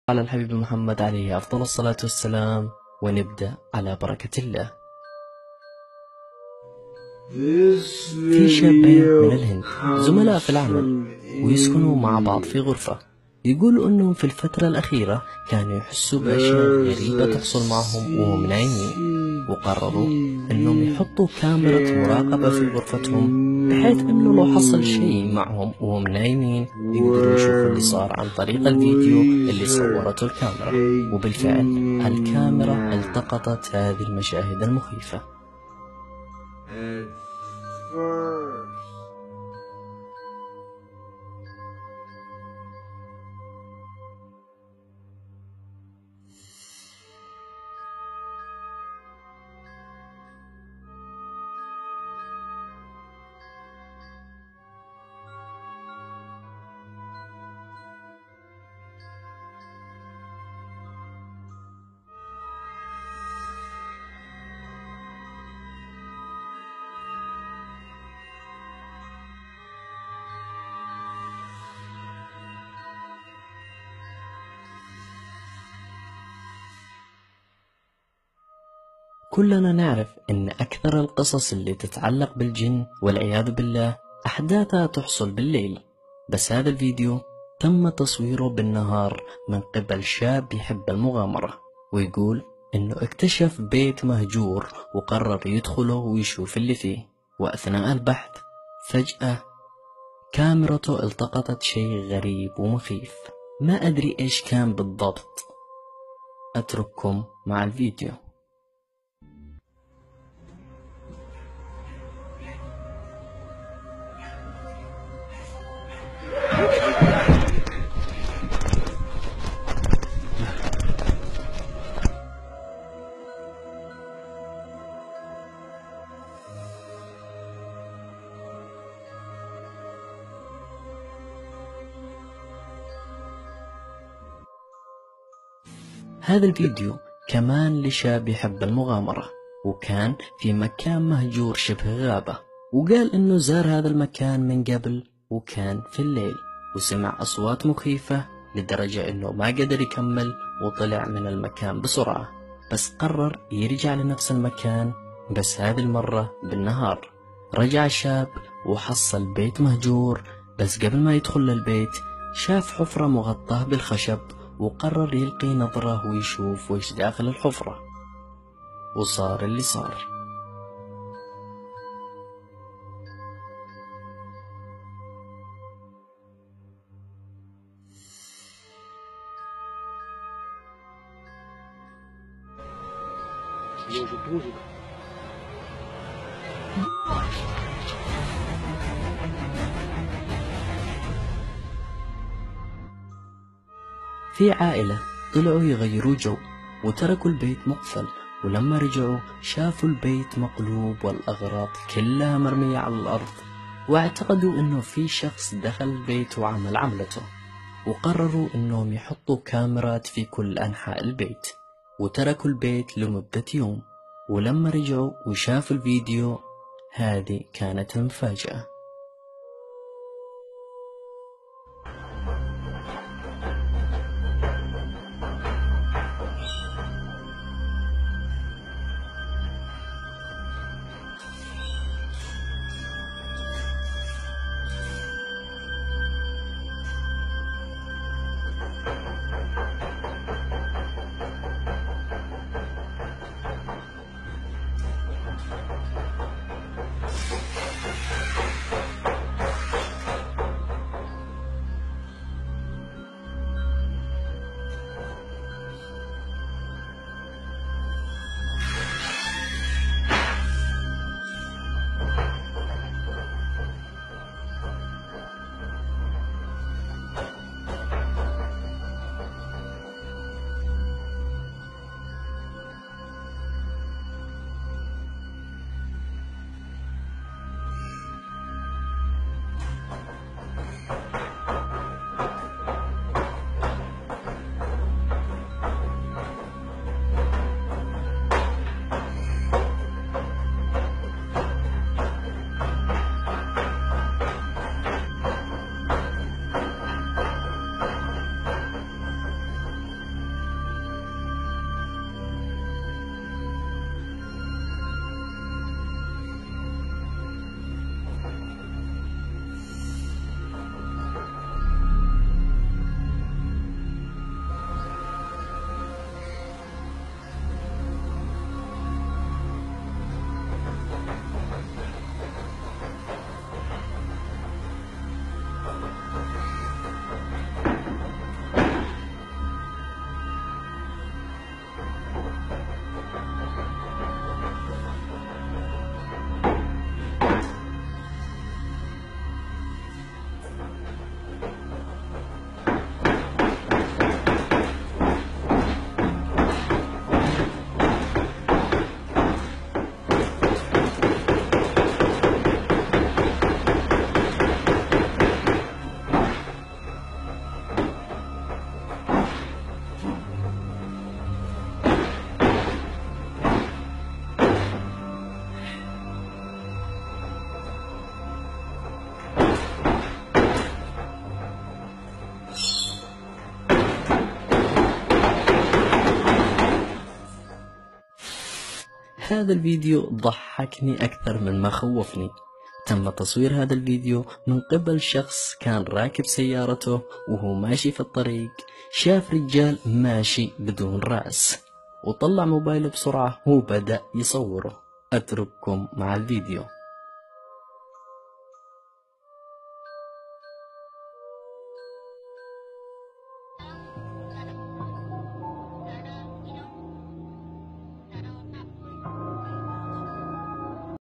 على الحبيب محمد عليه أفضل الصلاة والسلام، ونبدأ على بركة الله. في شابين من الهند زملاء في العمل ويسكنوا مع بعض في غرفة. يقولوا أنهم في الفترة الأخيرة كانوا يحسوا بأشياء غريبة تحصل معهم وهم نايمين، وقرروا أنهم يحطوا كاميرا مراقبة في غرفتهم، بحيث أنه لو حصل شيء معهم وهم نايمين يقدروا يشوفوا اللي صار عن طريق الفيديو اللي صورته الكاميرا. وبالفعل الكاميرا التقطت هذه المشاهد المخيفة. كلنا نعرف أن أكثر القصص اللي تتعلق بالجن والعياذ بالله أحداثها تحصل بالليل، بس هذا الفيديو تم تصويره بالنهار من قبل شاب يحب المغامرة، ويقول أنه اكتشف بيت مهجور وقرر يدخله ويشوف اللي فيه. وأثناء البحث فجأة كاميرته التقطت شيء غريب ومخيف، ما أدري إيش كان بالضبط. أترككم مع الفيديو. هذا الفيديو كمان لشاب يحب المغامرة، وكان في مكان مهجور شبه غابة، وقال انه زار هذا المكان من قبل وكان في الليل، وسمع اصوات مخيفة لدرجة انه ما قدر يكمل وطلع من المكان بسرعة، بس قرر يرجع لنفس المكان، بس هذه المرة بالنهار. رجع الشاب وحصل بيت مهجور، بس قبل ما يدخل للبيت شاف حفرة مغطاة بالخشب، وقرر يلقي نظرة ويشوف ويش داخل الحفرة، وصار اللي صار. في عائلة طلعوا يغيروا جو وتركوا البيت مقفل، ولما رجعوا شافوا البيت مقلوب والأغراض كلها مرمية على الأرض، واعتقدوا انه في شخص دخل البيت وعمل عملته، وقرروا انهم يحطوا كاميرات في كل أنحاء البيت، وتركوا البيت لمدة يوم. ولما رجعوا وشافوا الفيديو هذه كانت المفاجأة. هذا الفيديو ضحكني أكثر من ما خوفني. تم تصوير هذا الفيديو من قبل شخص كان راكب سيارته وهو ماشي في الطريق، شاف رجال ماشي بدون رأس وطلع موبايله بسرعة وبدأ يصوره. أترككم مع الفيديو.